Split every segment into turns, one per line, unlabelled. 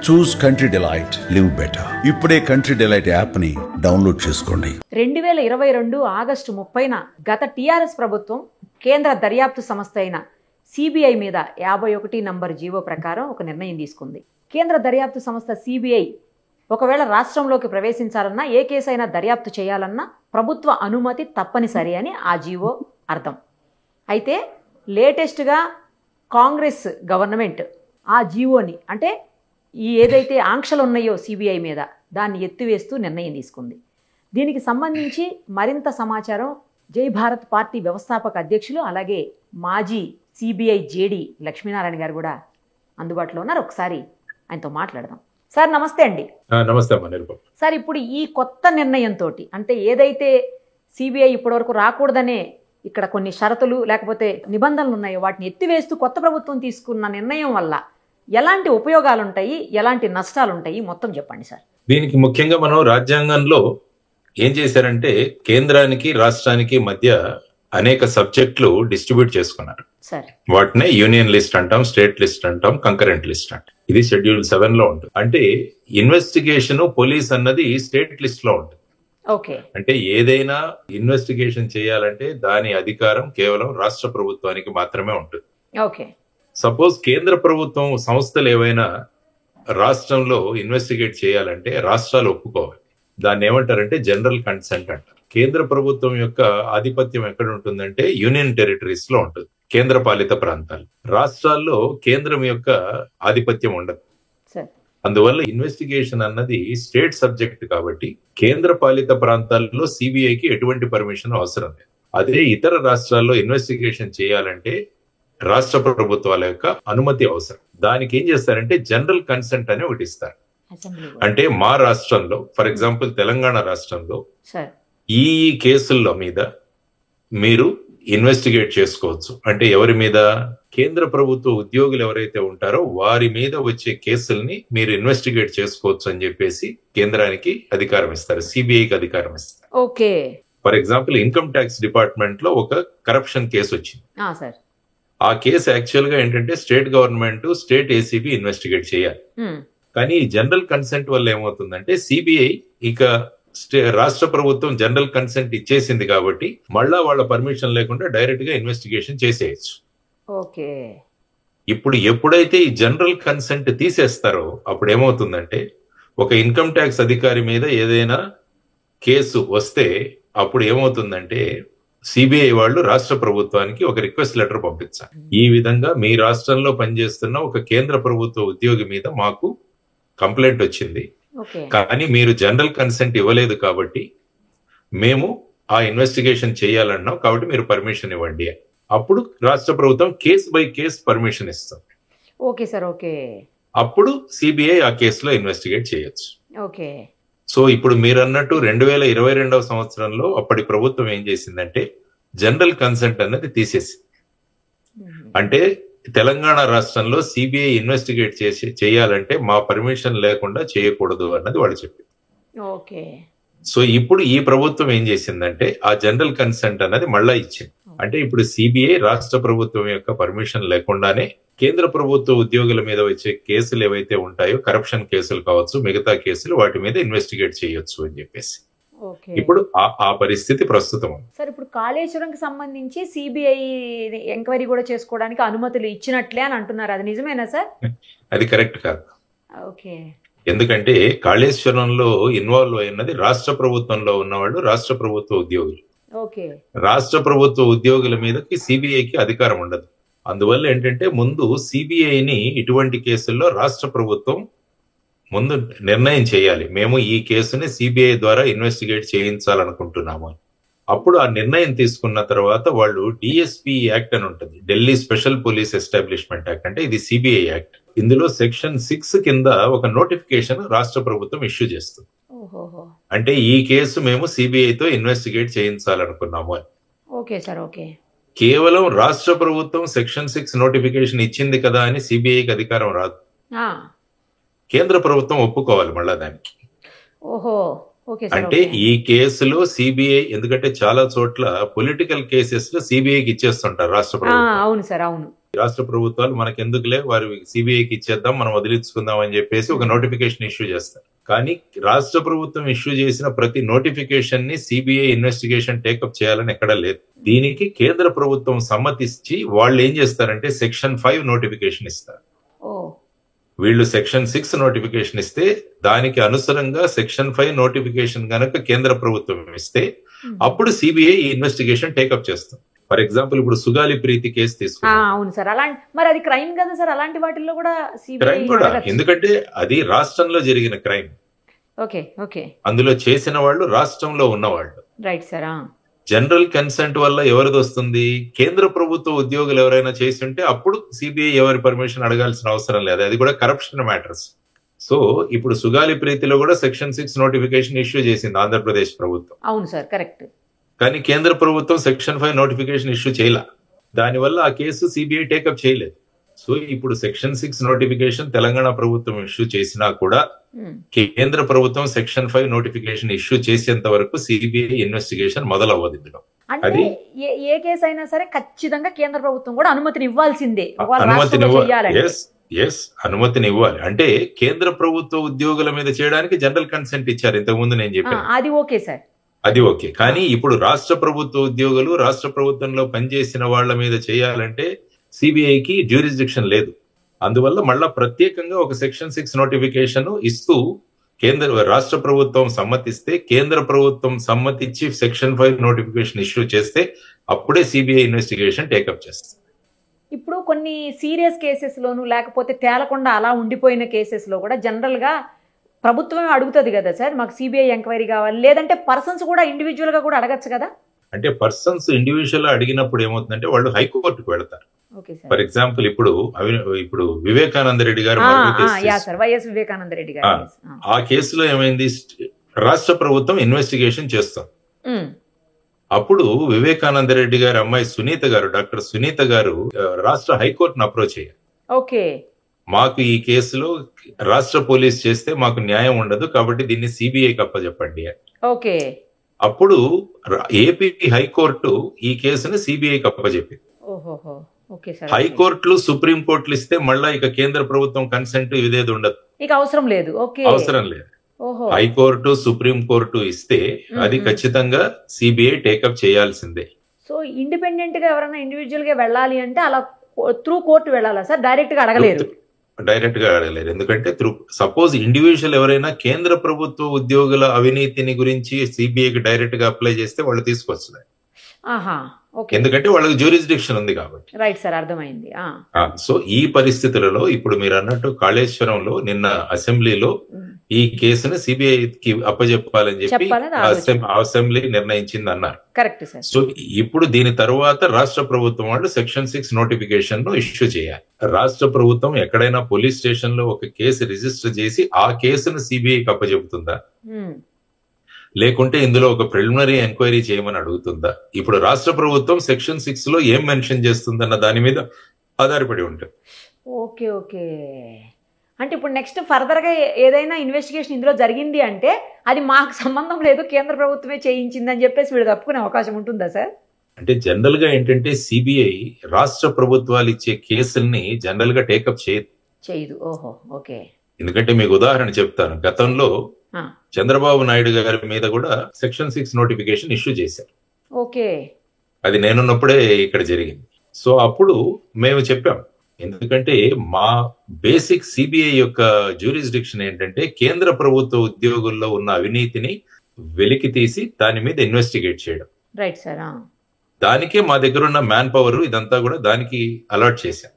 చూస్ country delight, live better. ఇప్పుడే country delight app ని download చేసుకోండి.
2022 ఆగస్టు 30న గత టీఆర్ఎస్ ప్రభుత్వం కేంద్ర దర్యాప్తు సంస్థ అయిన సిబిఐ మీద 51 నంబర్ జీవో ప్రకారం ఒక నిర్ణయం తీసుకుంది. కేంద్ర దర్యాప్తు సంస్థ సిబిఐ ఒకవేళ రాష్ట్రంలోకి ప్రవేశించాలన్నా, ఏ కేసు అయినా దర్యాప్తు చేయాలన్నా ప్రభుత్వ అనుమతి తప్పనిసరి అని ఆ జీవో అర్థం. అయితే లేటెస్ట్గా కాంగ్రెస్ గవర్నమెంట్ ఆ జీవోని, అంటే ఈ ఏదైతే ఆంక్షలు ఉన్నాయో సిబిఐ మీద, దాన్ని ఎత్తివేస్తూ నిర్ణయం తీసుకుంది. దీనికి సంబంధించి మరింత సమాచారం జై భారత్ పార్టీ వ్యవస్థాపక అధ్యక్షులు, అలాగే మాజీ సిబిఐ జేడీ లక్ష్మీనారాయణ గారు కూడా అందుబాటులో ఉన్నారు. ఒకసారి ఆయనతో మాట్లాడదాం. సార్ నమస్తే అండి.
నమస్తే
సార్, ఇప్పుడు ఈ కొత్త నిర్ణయంతో, అంటే ఏదైతే సిబిఐ ఇప్పటివరకు రాకూడదనే ఇక్కడ కొన్ని షరతులు లేకపోతే నిబంధనలు ఉన్నాయో వాటిని ఎత్తివేస్తూ కొత్త ప్రభుత్వం తీసుకున్న నిర్ణయం వల్ల ఎలాంటి ఉపయోగాలు ఉంటాయి, ఎలాంటి నష్టాలు ఉంటాయి, మొత్తం చెప్పండి సార్.
దీనికి ముఖ్యంగా మనం రాజ్యాంగంలో ఏం చేశారంటే, కేంద్రానికి రాష్ట్రానికి మధ్య అనేక సబ్జెక్టులు డిస్ట్రిబ్యూట్ చేసుకున్నారు. వాటినే యూనియన్ లిస్ట్ అంటాం, స్టేట్ లిస్ట్ అంటాం, కంకరెంట్ లిస్ట్ అంటాం. ఇది షెడ్యూల్ 7 లో ఉంటుంది. అంటే ఇన్వెస్టిగేషన్, పోలీస్ అన్నది స్టేట్ లిస్ట్ లో ఉంటుంది. అంటే ఏదైనా ఇన్వెస్టిగేషన్ చేయాలంటే దాని అధికారం కేవలం రాష్ట్ర ప్రభుత్వానికి మాత్రమే ఉంటుంది. సపోజ్ కేంద్ర ప్రభుత్వం సంస్థలు ఏవైనా రాష్ట్రంలో ఇన్వెస్టిగేట్ చేయాలంటే రాష్ట్రాలు ఒప్పుకోవాలి. దాన్ని ఏమంటారంటే జనరల్ కన్సెంట్ అంటారు. కేంద్ర ప్రభుత్వం యొక్క ఆధిపత్యం ఎక్కడ ఉంటుందంటే యూనియన్ టెరిటరీస్ లో ఉంటుంది, కేంద్ర పాలిత ప్రాంతాలు. రాష్ట్రాల్లో కేంద్రం యొక్క ఆధిపత్యం ఉండదు. అందువల్ల ఇన్వెస్టిగేషన్ అన్నది స్టేట్ సబ్జెక్ట్ కాబట్టి కేంద్ర పాలిత ప్రాంతాల్లో సిబిఐకి ఎటువంటి పర్మిషన్ అవసరం లేదు. అదే ఇతర రాష్ట్రాల్లో ఇన్వెస్టిగేషన్ చేయాలంటే రాష్ట్ర ప్రభుత్వాల యొక్క అనుమతి అవసరం. దానికి ఏం చేస్తారంటే జనరల్ కన్సెంట్ అని ఒకటి ఇస్తారు. అంటే మా రాష్ట్రంలో, ఫర్ ఎగ్జాంపుల్ తెలంగాణ రాష్ట్రంలో ఈ కేసుల్లో మీద మీరు ఇన్వెస్టిగేట్ చేసుకోవచ్చు. అంటే ఎవరి మీద? కేంద్ర ప్రభుత్వ ఉద్యోగులు ఎవరైతే ఉంటారో వారి మీద వచ్చే కేసుల్ని మీరు ఇన్వెస్టిగేట్ చేసుకోవచ్చు అని చెప్పేసి కేంద్రానికి అధికారం ఇస్తారు, సిబిఐకి అధికారం ఇస్తారు. For example income tax department లో ఒక కరప్షన్ కేసు వచ్చింది. ఆ కేసు యాక్చువల్ గా ఏంటంటే state government, state ACB investigate చేయాలి. కానీ ఈ జనరల్ కన్సెంట్ వల్ల ఏమవుతుందంటే సిబిఐ ఇక రాష్ట్ర ప్రభుత్వం జనరల్ కన్సెంట్ ఇచ్చేసింది కాబట్టి మళ్ళా వాళ్ళ పర్మిషన్ లేకుండా డైరెక్ట్ గా ఇన్వెస్టిగేషన్ చేసేయచ్చు. ఇప్పుడు ఎప్పుడైతే ఈ జనరల్ కన్సెంట్ తీసేస్తారో అప్పుడు ఏమవుతుందంటే, ఒక ఇన్కమ్ ట్యాక్స్ అధికారి మీద ఏదైనా కేసు వస్తే అప్పుడు ఏమవుతుందంటే సిబిఐ వాళ్ళు రాష్ట్ర ప్రభుత్వానికి ఒక రిక్వెస్ట్ లెటర్ పంపించాలి. ఈ విధంగా మీ రాష్ట్రంలో పనిచేస్తున్న ఒక కేంద్ర ప్రభుత్వ ఉద్యోగి మీద మాకు కంప్లైంట్ వచ్చింది, కానీ మీరు జనరల్ కన్సెంట్ ఇవ్వలేదు కాబట్టి మేము ఆ ఇన్వెస్టిగేషన్ చేయాలన్నాం, కాబట్టి మీరు పర్మిషన్ ఇవ్వండి అని. అప్పుడు రాష్ట్ర ప్రభుత్వం కేసు బై కేసు పర్మిషన్ ఇస్తుంది. అప్పుడు సిబిఐ ఆ కేసులో ఇన్వెస్టిగేట్ చేయొచ్చు. సో ఇప్పుడు మీరు అన్నట్టు 2022వ సంవత్సరంలో అప్పటి ప్రభుత్వం ఏం చేసిందంటే జనరల్ కన్సెంట్ అన్నది తీసేసింది. అంటే తెలంగాణ రాష్ట్రంలో సిబిఐ ఇన్వెస్టిగేట్ చేయాలంటే మా పర్మిషన్ లేకుండా చేయకూడదు అన్నది వాళ్ళు చెప్పింది. సో ఇప్పుడు ఈ ప్రభుత్వం ఏం చేసిందంటే ఆ జనరల్ కన్సెంట్ అన్నది మళ్ళా ఇచ్చింది. అంటే ఇప్పుడు సిబిఐ రాష్ట్ర ప్రభుత్వం యొక్క పర్మిషన్ లేకుండానే కేంద్ర ప్రభుత్వ ఉద్యోగుల మీద వచ్చే కేసులు ఏవైతే ఉంటాయో, కరప్షన్ కేసులు కావచ్చు, మిగతా కేసులు, వాటి మీద ఇన్వెస్టిగేట్ చేయొచ్చు అని చెప్పేసి ఇప్పుడు ఆ పరిస్థితి ప్రస్తుతం.
సార్, ఇప్పుడు కాళేశ్వరంకి సంబంధించి సిబిఐ ఎంక్వైరీ కూడా చేసుకోవడానికి అనుమతులు ఇచ్చినట్లే అని అంటున్నారు, అది నిజమేనా సార్?
అది కరెక్ట్ కాదు. ఎందుకంటే కాళేశ్వరంలో ఇన్వాల్వ్ అయినది రాష్ట్ర ప్రభుత్వంలో ఉన్నవాళ్ళు, రాష్ట్ర ప్రభుత్వ ఉద్యోగులు. రాష్ట్ర ప్రభుత్వ ఉద్యోగుల మీదకి సిబిఐకి అధికారం ఉండదు. అందువల్ల ఏంటంటే ముందు సిబిఐని ఇటువంటి కేసుల్లో రాష్ట్ర ప్రభుత్వం ముందు నిర్ణయం చేయాలి, మేము ఈ కేసుని సిబిఐ ద్వారా ఇన్వెస్టిగేట్ చేయించాలనుకుంటున్నాము అని. అప్పుడు ఆ నిర్ణయం తీసుకున్న తర్వాత వాళ్ళు డిఎస్పీ యాక్ట్ అని ఉంటుంది, Delhi special police establishment act, అంటే ఇది సిబిఐ యాక్ట్. ఇందులో సెక్షన్ 6 కింద ఒక నోటిఫికేషన్ రాష్ట్ర ప్రభుత్వం ఇష్యూ చేస్తుంది. అంటే ఈ కేసు మేము సిబిఐతో ఇన్వెస్టిగేట్ చేయించాలనుకున్నాము అని. కేవలం రాష్ట్ర ప్రభుత్వం సెక్షన్ 6 నోటిఫికేషన్ ఇచ్చింది కదా అని సిబిఐకి అధికారం రాదు. కేంద్ర ప్రభుత్వం ఒప్పుకోవాలి మళ్ళా దానికి. అంటే ఈ కేసులో సిబిఐ, ఎందుకంటే చాలా చోట్ల పొలిటికల్ కేసెస్ లో సిబిఐకి ఇచ్చేస్తుంటారు రాష్ట్ర ప్రభుత్వం. రాష్ట్ర ప్రభుత్వాలు మనకెందుకులే వారి సిబిఐకి ఇచ్చేద్దాం, మనం వదిలించుకుందాం అని చెప్పేసి ఒక నోటిఫికేషన్ ఇష్యూ చేస్తారు. కానీ రాష్ట్ర ప్రభుత్వం ఇష్యూ చేసిన ప్రతి నోటిఫికేషన్ ని సిబిఐ ఇన్వెస్టిగేషన్ టేకప్ చేయాలని ఎక్కడా లేదు. దీనికి కేంద్ర ప్రభుత్వం సమ్మతించి వాళ్ళు ఏం చేస్తారంటే సెక్షన్ 5 నోటిఫికేషన్ ఇస్తారు. వీళ్ళు సెక్షన్ 6 నోటిఫికేషన్ ఇస్తే దానికి అనుసరంగా సెక్షన్ 5 నోటిఫికేషన్ గనక కేంద్ర ప్రభుత్వం ఇస్తే అప్పుడు సిబిఐ ఇన్వెస్టిగేషన్ టేకప్ చేస్తుంది. ఫర్ ఎగ్జాంపుల్ ఇప్పుడు సుగాలి ప్రీతి కేసు తీసుకున్నాం.
అవును సార్, అలాంటి మరి అది క్రైమ్ కదా సార్, అలాంటి వాటిల్లో కూడా
క్రైమ్ కూడా, ఎందుకంటే అది రాష్ట్రంలో జరిగిన క్రైమ్.
ఓకే ఓకే,
అందులో చేసిన వాళ్ళు రాష్ట్రంలో ఉన్నవాళ్ళు.
Right sir.
జనరల్ కన్సెంట్ వల్ల ఎవరిది వస్తుంది? కేంద్ర ప్రభుత్వ ఉద్యోగులు ఎవరైనా చేసి ఉంటే అప్పుడు సిబిఐ ఎవరి పర్మిషన్ అడగాల్సిన అవసరం లేదు. అది కూడా కరప్షన్ మ్యాటర్స్. సో ఇప్పుడు సుగాలి ప్రీతిలో కూడా సెక్షన్ 6 నోటిఫికేషన్ ఇష్యూ చేసింది ఆంధ్రప్రదేశ్ ప్రభుత్వం.
అవును సార్, కరెక్ట్.
కానీ కేంద్ర ప్రభుత్వం సెక్షన్ 5 నోటిఫికేషన్ ఇష్యూ చేయలే. దానివల్ల ఆ కేసు సిబిఐ టేకప్ చేయలేదు. సో ఇప్పుడు సెక్షన్ 6 నోటిఫికేషన్ తెలంగాణ ప్రభుత్వం ఇష్యూ చేసినా కూడా కేంద్ర ప్రభుత్వం సెక్షన్ 5 నోటిఫికేషన్ ఇష్యూ చేసేంత వరకు సిబిఐ ఇన్వెస్టిగేషన్ మొదలవ్వదు. ఇందులో
అది ఏ కేసు అయినా సరే ఖచ్చితంగా కేంద్ర ప్రభుత్వం కూడా అనుమతిని ఇవ్వాల్సిందే.
అనుమతిని ఇవ్వాలి. అంటే కేంద్ర ప్రభుత్వ ఉద్యోగుల మీద చేయడానికి జనరల్ కన్సెంట్ ఇచ్చారు ఇంతకు ముందు నేను చెప్పాను.
అది ఓకే సార్,
అది ఓకే. కానీ ఇప్పుడు రాష్ట్ర ప్రభుత్వ ఉద్యోగులు రాష్ట్ర ప్రభుత్వంలో పనిచేసిన వాళ్ళ మీద చేయాలంటే సిబిఐకి జ్యూరిస్డిక్షన్ లేదు. అందువల్ల మళ్ళా ప్రత్యేకంగా ఒక సెక్షన్ 6 నోటిఫికేషన్ ఇస్తూ రాష్ట్ర ప్రభుత్వం సమ్మతిస్తే, కేంద్ర ప్రభుత్వం సమ్మతించి సెక్షన్ 5 నోటిఫికేషన్ ఇష్యూ చేస్తే అప్పుడే సిబిఐ ఇన్వెస్టిగేషన్ టేకప్ చేస్తుంది.
ఇప్పుడు కొన్ని సీరియస్ కేసెస్ లోను లేకపోతే తేలకుండా అలా ఉండిపోయిన కేసెస్ లో కూడా జనరల్ గా ప్రభుత్వమే అడుగుతుంది కదా సార్, మాకు సిబిఐ ఎంక్వైరీ కావాలి, లేదంటే పర్సన్స్ కూడా ఇండివిజువల్ గా కూడా అడగచ్చు కదా.
అంటే పర్సన్స్ ఇండివిజువల్ అడిగినప్పుడు ఏమవుతుందంటే వాళ్ళు హైకోర్టుకు వెళతారు. ఫర్ ఎగ్జాంపుల్ ఇప్పుడు వివేకానంద రెడ్డి గారు
వైఎస్ వివేకానంద రెడ్డి గారు
ఆ కేసులో ఏమైంది, రాష్ట్ర ప్రభుత్వం ఇన్వెస్టిగేషన్ చేస్తాం. అప్పుడు వివేకానంద రెడ్డి గారి అమ్మాయి సునీత గారు, డాక్టర్ సునీత గారు రాష్ట్ర హైకోర్టును అప్రోచ్ అయ్యారు.
ఓకే,
మాకు ఈ కేసులో రాష్ట్ర పోలీస్ చేస్తే మాకు న్యాయం ఉండదు, కాబట్టి దీన్ని సిబిఐకి అప్పచెప్పండి.
ఓకే,
అప్పుడు ఏపీ హైకోర్టు ఈ కేసును సిబిఐకి అప్పచెప్పింది. హైకోర్టులు సుప్రీం కోర్టులు ఇస్తే మళ్ళా ఇక కేంద్ర ప్రభుత్వం కన్సెంట్ ఇదేది ఉండదు,
ఇక అవసరం లేదు.
అవసరం లేదు. హైకోర్టు సుప్రీం కోర్టు ఇస్తే అది ఖచ్చితంగా సిబిఐ టేకప్ చేయాల్సిందే.
సో ఇండిపెండెంట్ గా ఎవరైనా ఇండివిజువల్ గా వెళ్ళాలి అంటే అలా త్రూ కోర్టు వెళ్ళాలా సార్? డైరెక్ట్ గా అడగలేరు.
డైరెక్ట్ గా అడగలేరు. ఎందుకంటే సపోజ్ ఇండివిజువల్ ఎవరైనా కేంద్ర ప్రభుత్వ ఉద్యోగుల అవినీతిని గురించి సిబిఐకి డైరెక్ట్ గా అప్లై చేస్తే వాళ్ళు తీసుకొస్తారు. ఎందుకంటే వాళ్ళకి జ్యూరిస్డిక్షన్ ఉంది కాబట్టి.
రైట్ సార్, అర్థమైంది.
సో ఈ పరిస్థితులలో ఇప్పుడు మీరు అన్నట్టు కాళేశ్వరంలో నిన్న అసెంబ్లీలో ఈ కేసును సిబిఐకి అప్పచెప్పాలని చెప్పి అసెంబ్లీ నిర్ణయించింది అన్నారు.
Correct sir.
సో ఇప్పుడు దీని తర్వాత రాష్ట్ర ప్రభుత్వం వాళ్ళు సెక్షన్ 6 నోటిఫికేషన్ ను ఇష్యూ చేయాలి. రాష్ట్ర ప్రభుత్వం ఎక్కడైనా పోలీస్ స్టేషన్ లో ఒక కేసు రిజిస్టర్ చేసి ఆ కేసును సిబిఐకి అప్పచెపుతుందా, లేకుంటే ఇందులో ఒక ప్రిలిమినరీ ఎంక్వైరీ చేయమని అడుగుతుందా? ఇప్పుడు రాష్ట్ర ప్రభుత్వం సెక్షన్ 6 లో ఏం మెన్షన్ చేస్తుందన్న దాని మీద ఆధారపడి ఉంటుంది.
ఓకే ఓకే, అంటే ఇప్పుడు నెక్స్ట్ ఫర్దర్ గా ఏదైనా ఇన్వెస్టిగేషన్ ఇందులో జరిగింది అంటే అది మాకు సంబంధం లేదు, కేంద్ర ప్రభుత్వమే చేయించిందని చెప్పేసి వీళ్ళు తప్పుకునే అవకాశం ఉంటుందా సార్?
అంటే జనరల్ గా ఏంటంటే సిబిఐ రాష్ట్ర ప్రభుత్వాలు ఇచ్చే కేసుల్ని జనరల్ గా టేకప్ చేయదు.
ఓహో, ఓకే.
ఎందుకంటే మీకు ఉదాహరణ చెప్తాను. గతంలో చంద్రబాబు నాయుడు గారి మీద కూడా సెక్షన్ 6 నోటిఫికేషన్ ఇష్యూ చేశారు.
ఓకే,
అది నేనున్నప్పుడే ఇక్కడ జరిగింది. సో అప్పుడు మేము చెప్పాం, ఎందుకంటే మా బేసిక్ సిబిఐ యొక్క జ్యూరిస్డిక్షన్ ఏంటంటే కేంద్ర ప్రభుత్వ ఉద్యోగుల్లో ఉన్న అవినీతిని వెలికి తీసి దాని మీద ఇన్వెస్టిగేట్ చేయడం.
Right sir.
దానికే మా దగ్గర ఉన్న మ్యాన్ పవర్ ఇదంతా కూడా దానికి అలాట్ చేశాం.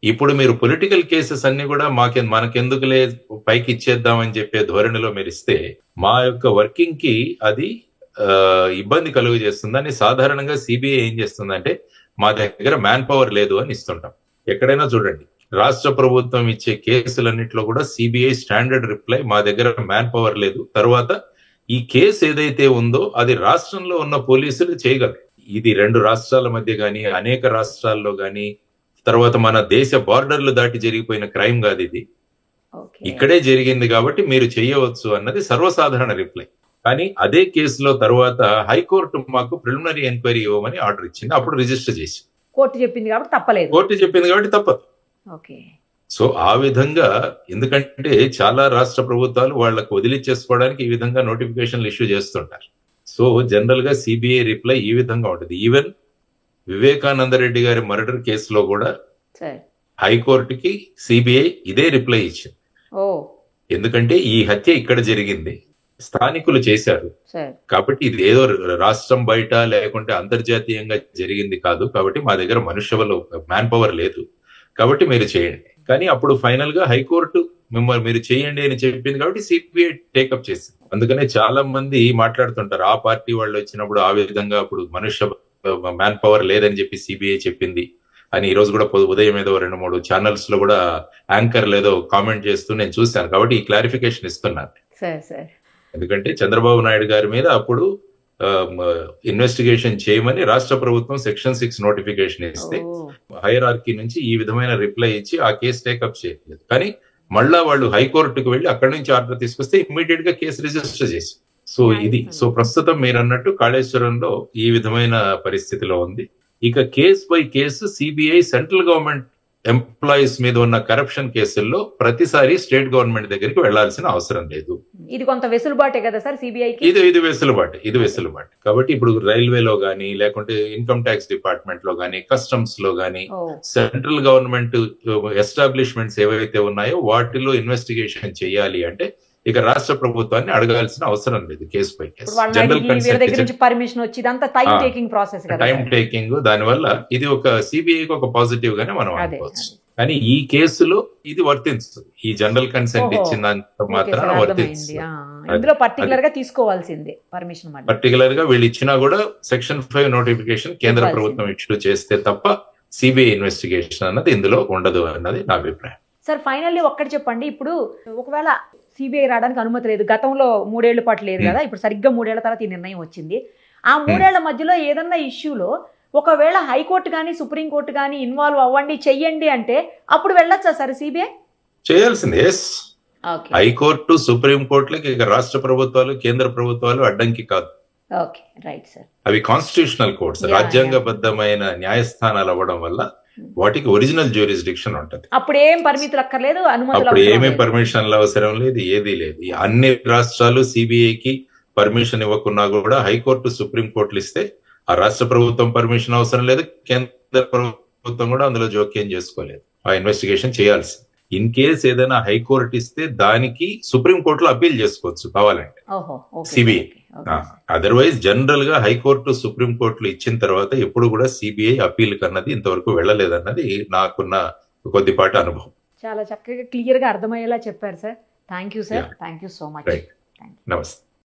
ఇప్పుడు మీరు పొలిటికల్ కేసెస్ అన్ని కూడా మనకెందుకులే పైకి ఇచ్చేద్దామని చెప్పే ధోరణిలో మీరు ఇస్తే మా యొక్క వర్కింగ్ కి అది ఇబ్బంది కలుగు చేస్తుందని సాధారణంగా సిబిఐ ఏం చేస్తుందంటే మా దగ్గర మ్యాన్ పవర్ లేదు అని ఇస్తుంటాం. ఎక్కడైనా చూడండి, రాష్ట్ర ప్రభుత్వం ఇచ్చే కేసులన్నింటిలో కూడా సిబిఐ స్టాండర్డ్ రిప్లై మా దగ్గర మ్యాన్ పవర్ లేదు, తర్వాత ఈ కేసు ఏదైతే ఉందో అది రాష్ట్రంలో ఉన్న పోలీసులు చేయగలరు. ఇది 2 రాష్ట్రాల మధ్య గాని అనేక రాష్ట్రాల్లో గాని తర్వాత మన దేశ బార్డర్లు దాటి జరిగిపోయిన క్రైమ్ కాదు ఇది, ఇక్కడే జరిగింది కాబట్టి మీరు చేయవచ్చు అన్నది సర్వసాధారణ రిప్లై. కానీ అదే కేసులో తర్వాత హైకోర్టు మాకు ప్రిలిమినరీ ఎంక్వైరీ ఇవ్వమని ఆర్డర్ ఇచ్చింది, అప్పుడు రిజిస్టర్ చేసి.
కోర్టు చెప్పింది కాబట్టి తప్పలేదు.
కోర్టు చెప్పింది కాబట్టి తప్పదు.
ఓకే.
సో ఆ విధంగా, ఎందుకంటే చాలా రాష్ట్ర ప్రభుత్వాలు వాళ్ళకు వదిలిచ్చేసుకోవడానికి ఈ విధంగా నోటిఫికేషన్లు ఇష్యూ చేస్తుంటారు. సో జనరల్ గా సిబిఐ రిప్లై ఈ విధంగా ఉంటుంది. ఈవెన్ వివేకానంద రెడ్డి గారి మర్డర్ కేసులో కూడా హైకోర్టుకి సిబిఐ ఇదే రిప్లై ఇచ్చింది. ఎందుకంటే ఈ హత్య ఇక్కడ జరిగింది, స్థానికులు చేశారు కాబట్టి ఇది ఏదో రాష్ట్రం బయట లేకుంటే అంతర్జాతీయంగా జరిగింది కాదు, కాబట్టి మా దగ్గర మనుష్యబలం మ్యాన్ పవర్ లేదు, కాబట్టి మీరు చేయండి. కానీ అప్పుడు ఫైనల్ గా హైకోర్టు మిమ్మల్ని మీరు చేయండి అని చెప్పింది కాబట్టి సిబిఐ టేకప్ చేసింది. అందుకనే చాలా మంది మాట్లాడుతుంటారు, ఆ పార్టీ వాళ్ళు వచ్చినప్పుడు ఆ విధంగా అప్పుడు మనుష్య మ్యాన్ పవర్ లేదని చెప్పి సిబిఐ చెప్పింది అని. ఈ రోజు కూడా ఉదయం ఏదో 2-3 ఛానల్స్ లో కూడా యాంకర్ లేదో కామెంట్ చేస్తూ నేను చూశాను. కాబట్టి ఈ క్లారిఫికేషన్ ఇస్తున్నాను. ఎందుకంటే చంద్రబాబు నాయుడు గారి మీద అప్పుడు ఇన్వెస్టిగేషన్ చేయమని రాష్ట్ర ప్రభుత్వం సెక్షన్ 6 నోటిఫికేషన్ ఇస్తే హైరార్కీ నుంచి ఈ విధమైన రిప్లై ఇచ్చి ఆ కేసు టేకప్ చేయలేదు. కానీ మళ్ళా వాళ్ళు హైకోర్టుకు వెళ్లి అక్కడి నుంచి ఆర్డర్ తీసుకొస్తే ఇమ్మీడియట్ గా కేసు రిజిస్టర్ చేసి. సో ఇది ప్రస్తుతం మీరు అన్నట్టు కాళేశ్వరంలో ఈ విధమైన పరిస్థితిలో ఉంది. ఇక case by case CBI central government employees మీద ఉన్న కరప్షన్ కేసుల్లో ప్రతిసారి స్టేట్ గవర్నమెంట్ దగ్గరికి వెళ్లాల్సిన అవసరం లేదు.
ఇది కొంత వెసులుబాటే కదా సార్ సిబిఐకి.
ఇది వెసులుబాటు. కాబట్టి ఇప్పుడు రైల్వేలో గానీ, లేకుంటే ఇన్కమ్ ట్యాక్స్ డిపార్ట్మెంట్ లో గానీ, కస్టమ్స్ లో గానీ, సెంట్రల్ గవర్నమెంట్ ఎస్టాబ్లిష్మెంట్స్ ఏవైతే ఉన్నాయో వాటిలో ఇన్వెస్టిగేషన్ చేయాలి అంటే ఇక రాష్ట్ర ప్రభుత్వాన్ని అడగాల్సిన అవసరం లేదు. కేసు పై కేసు జనరల్ టైం టేకింగ్, దానివల్ల ఇది ఒక సిబిఐకి ఒక పాజిటివ్ గానే మనం అనుకోవచ్చు. కానీ ఈ కేసులో ఇది వర్తించదు. ఈ జనరల్ కన్సెంట్ ఇచ్చినంత మాత్రం వర్తించదు. పర్టికులర్ గా వీళ్ళు ఇచ్చినా కూడా సెక్షన్ 5 నోటిఫికేషన్ కేంద్ర ప్రభుత్వం ఇష్యూ చేస్తే తప్ప సిబిఐ ఇన్వెస్టిగేషన్ అన్నది ఇందులో ఉండదు అన్నది నా అభిప్రాయం.
సార్ ఫైనల్లీ ఒక్కటి చెప్పండి, ఇప్పుడు ఒకవేళ సిబిఐ రావడానికి అనుమతి లేదు, గతంలో 3 ఏళ్ల పాటు లేదు కదా, ఇప్పుడు సరిగ్గా 3 ఏళ్ల తర్వాత ఈ నిర్ణయం వచ్చింది. ఆ 3 ఏళ్ల మధ్యలో ఏదన్నా ఇష్యూలో ఒకవేళ హైకోర్టు కానీ సుప్రీంకోర్టు కానీ ఇన్వాల్వ్ అవ్వండి చెయ్యండి అంటే అప్పుడు వెళ్ళొచ్చా సార్ సిబిఐ?
చేయాల్సింది. హైకోర్టు సుప్రీంకోర్టులకి ఇక రాష్ట్ర ప్రభుత్వాలు కేంద్ర ప్రభుత్వాలు అడ్డంకి కాదు. అవి కాన్స్టిట్యూషనల్ కోర్ట్స్, రాజ్యాంగబద్ధమైన న్యాయస్థానాలు అవ్వడం వల్ల వాటికి ఒరిజినల్ జ్యూరిస్డిక్షన్ ఉంటది.
అప్పుడు ఏం పరిమితులు అక్కర్లేదు,
అప్పుడు ఏమీ పర్మిషన్లు అవసరం లేదు, ఏదీ లేదు. అన్ని రాష్ట్రాలు సిబిఐకి పర్మిషన్ ఇవ్వకున్నా కూడా హైకోర్టు సుప్రీంకోర్టులు ఇస్తే ఆ రాష్ట్ర ప్రభుత్వం పర్మిషన్ అవసరం లేదు, కేంద్ర ప్రభుత్వం కూడా అందులో జోక్యం చేసుకోలేదు. ఆ ఇన్వెస్టిగేషన్ చేయాల్సి. ఇన్ కేస్ ఏదైనా హైకోర్టు ఇస్తే దానికి సుప్రీంకోర్టులో అప్పీల్ చేసుకోవచ్చు కావాలంటే సిబిఐ. అదర్వైజ్ జనరల్ గా హైకోర్టు సుప్రీంకోర్టులు ఇచ్చిన తర్వాత ఎప్పుడు కూడా సిబిఐ అప్పీల్ కన్నది ఇంతవరకు వెళ్ళలేదన్నది నాకున్న కొద్దిపాటి అనుభవం.
చాలా చక్కగా క్లియర్ గా అర్థమయ్యేలా చెప్పారు sir. Thank you sir. Thank you so much.
నమస్తే.